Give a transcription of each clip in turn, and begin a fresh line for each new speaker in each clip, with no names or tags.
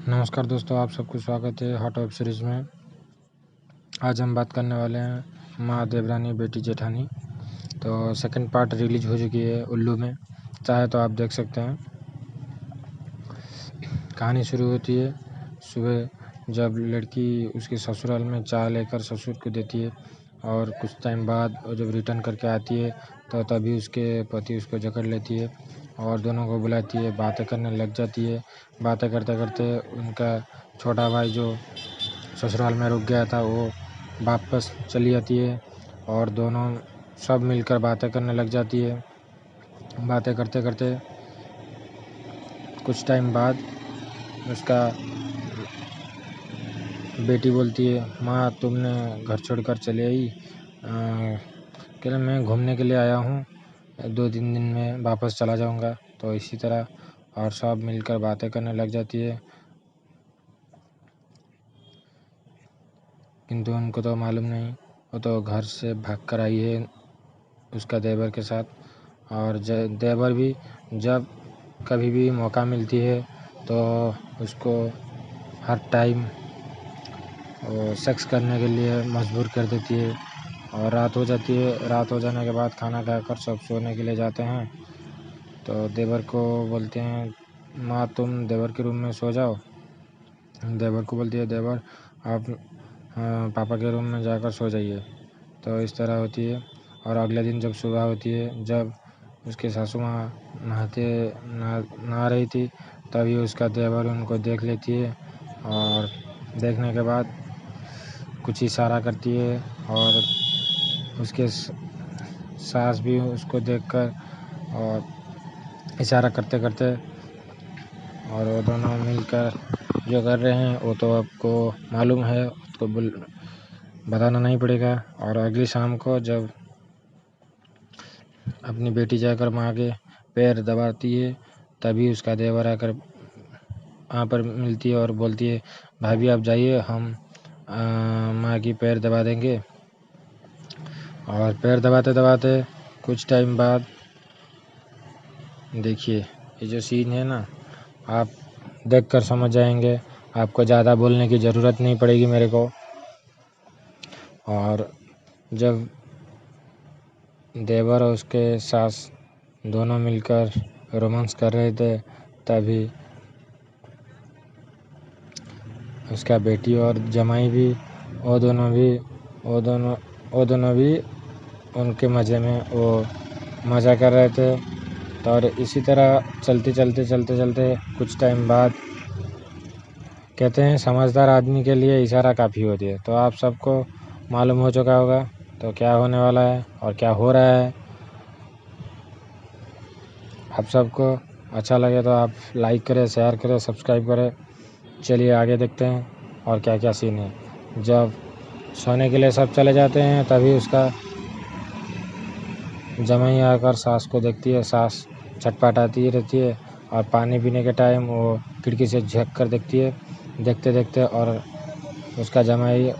नमस्कार दोस्तों, आप सबको स्वागत है हॉट वेब सीरीज़ में। आज हम बात करने वाले हैं माँ देवरानी बेटी जेठानी। तो सेकंड पार्ट रिलीज हो चुकी है उल्लू में, चाहे तो आप देख सकते हैं। कहानी शुरू होती है सुबह जब लड़की उसके ससुराल में चाय लेकर ससुर को देती है, और कुछ टाइम बाद जब रिटर्न करके आती है तो तभी उसके पति उसको जकड़ लेती है और दोनों को बुलाती है, बातें करने लग जाती है। बातें करते करते उनका छोटा भाई जो ससुराल में रुक गया था वो वापस चली जाती है और दोनों सब मिलकर बातें करने लग जाती है। बातें करते करते कुछ टाइम बाद उसका बेटी बोलती है, माँ तुमने घर छोड़कर चले आई, कह रहा मैं घूमने के लिए आया हूँ, 2-3 दिन में वापस चला जाऊँगा। तो इसी तरह और सब मिलकर बातें करने लग जाती है, किंतु उनको तो मालूम नहीं, वो तो घर से भाग कर आई है उसका देवर के साथ। और देवर भी जब कभी भी मौका मिलती है तो उसको हर टाइम सेक्स करने के लिए मजबूर कर देती है। और रात हो जाती है, रात हो जाने के बाद खाना खाकर सब सोने के लिए जाते हैं तो देवर को बोलते हैं, माँ तुम देवर के रूम में सो जाओ। देवर को बोलती है, देवर आप पापा के रूम में जाकर सो जाइए। तो इस तरह होती है। और अगले दिन जब सुबह होती है, जब उसके सासू माँ नहा रही थी, तभी उसका देवर उनको देख लेती है और देखने के बाद कुछ इशारा करती है और उसके सास भी उसको देखकर और इशारा करते करते और वो दोनों मिलकर जो कर रहे हैं वो तो आपको मालूम है, उसको बताना नहीं पड़ेगा। और अगली शाम को जब अपनी बेटी जाकर माँ के पैर दबाती है, तभी उसका देवर आकर वहाँ पर मिलती है और बोलती है, भाभी आप जाइए, हम माँ की पैर दबा देंगे। और पैर दबाते दबाते कुछ टाइम बाद देखिए, ये जो सीन है ना, आप देखकर समझ जाएंगे, आपको ज़्यादा बोलने की ज़रूरत नहीं पड़ेगी मेरे को। और जब देवर और उसके सास दोनों मिलकर रोमांस कर रहे थे, तभी उसका बेटी और जमाई भी वो दोनों भी उनके मज़े में वो मज़ा कर रहे थे। तो और इसी तरह चलते कुछ टाइम बाद कहते हैं, समझदार आदमी के लिए इशारा काफ़ी होती है। तो आप सबको मालूम हो चुका होगा तो क्या होने वाला है और क्या हो रहा है। आप सबको अच्छा लगे तो आप लाइक करें, शेयर करें, सब्सक्राइब करें। चलिए आगे देखते हैं और क्या क्या सीन है। जब सोने के लिए सब चले जाते हैं, तभी उसका जमाई आकर सास को देखती है, सास छटपटाती रहती है और पानी पीने के टाइम वो खिड़की से झाँक कर देखती है। देखते देखते और उसका जमाई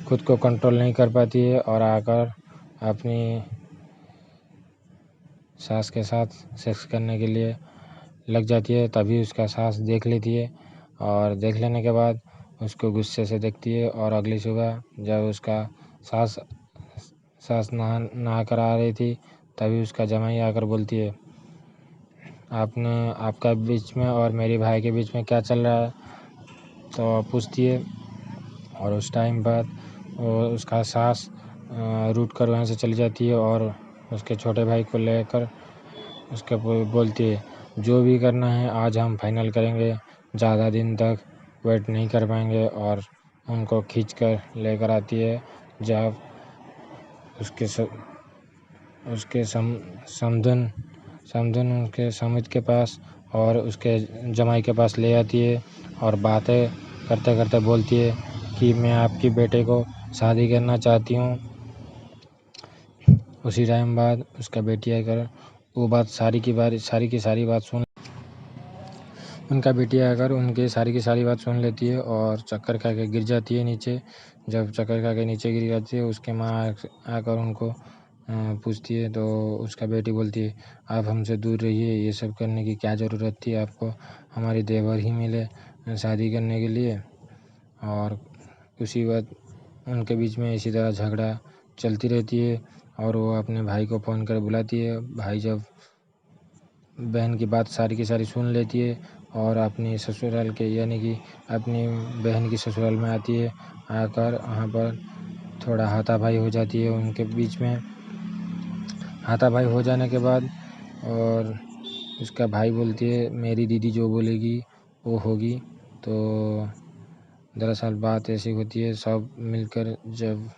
खुद को कंट्रोल नहीं कर पाती है और आकर अपनी सास के साथ सेक्स करने के लिए लग जाती है। तभी उसका सास देख लेती है और देख लेने के बाद उसको गुस्से से देखती है। और अगली सुबह जब उसका सास नहा कर आ रही थी, तभी उसका जमाई आकर बोलती है, आपका बीच में और मेरे भाई के बीच में क्या चल रहा है। तो पूछती है और उस टाइम बाद उसका सास रूठ कर वहाँ से चली जाती है और उसके छोटे भाई को लेकर उसके बोलती है, जो भी करना है आज हम फाइनल करेंगे, ज़्यादा दिन तक वेट नहीं कर पाएंगे। और उनको खींच कर लेकर आती है। जब उसके समधन उनके समित के पास और उसके जमाई के पास ले आती है और बातें करते करते बोलती है कि मैं आपकी बेटे को शादी करना चाहती हूँ। उसी टाइम बाद उसका बेटी आकर वो बात सारी की सारी बात सुन उनका बेटी आकर उनके सारी की सारी बात सुन लेती है और चक्कर खा के गिर जाती है नीचे। जब चक्कर खा के नीचे गिर जाती है, उसके माँ आकर उनको पूछती है तो उसका बेटी बोलती है, आप हमसे दूर रहिए, ये सब करने की क्या ज़रूरत थी आपको, हमारी देवर ही मिले। शादी करने के लिए। और उसी वक्त उनके बीच में इसी तरह झगड़ा चलती रहती है और वो अपने भाई को फ़ोन कर बुलाती है। भाई जब बहन की बात सारी की सारी सुन लेती है और अपनी ससुराल के यानी कि अपनी बहन की ससुराल में आती है। आकर वहाँ पर थोड़ा हाथापाई हो जाती है उनके बीच में। हाथापाई हो जाने के बाद और उसका भाई बोलती है मेरी दीदी जो बोलेगी वो होगी। तो दरअसल बात ऐसी होती है, सब मिलकर जब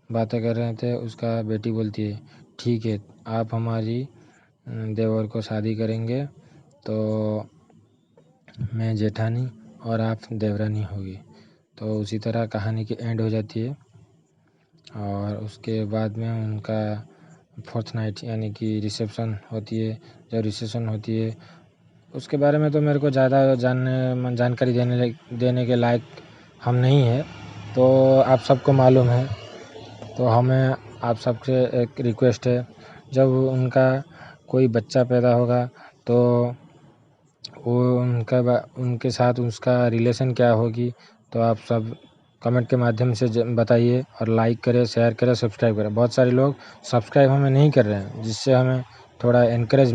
बातें कर रहे थे उसका बेटी बोलती है ठीक है आप हमारी देवर को शादी करेंगे तो मैं जेठानी और आप देवरानी होगी। तो उसी तरह कहानी की एंड हो जाती है। और उसके बाद में उनका फोर्थ नाइट यानी कि रिसेप्शन होती है। जब रिसेप्शन होती है उसके बारे में तो मेरे को ज़्यादा जानकारी देने के लायक हम नहीं है, तो आप सबको मालूम है। तो हमें आप सबसे एक रिक्वेस्ट है, जब उनका कोई बच्चा पैदा होगा तो वो उनके साथ उसका रिलेशन क्या होगी, तो आप सब कमेंट के माध्यम से बताइए और लाइक करें, शेयर करें, सब्सक्राइब करें। बहुत सारे लोग सब्सक्राइब हमें नहीं कर रहे हैं, जिससे हमें थोड़ा इनकरेज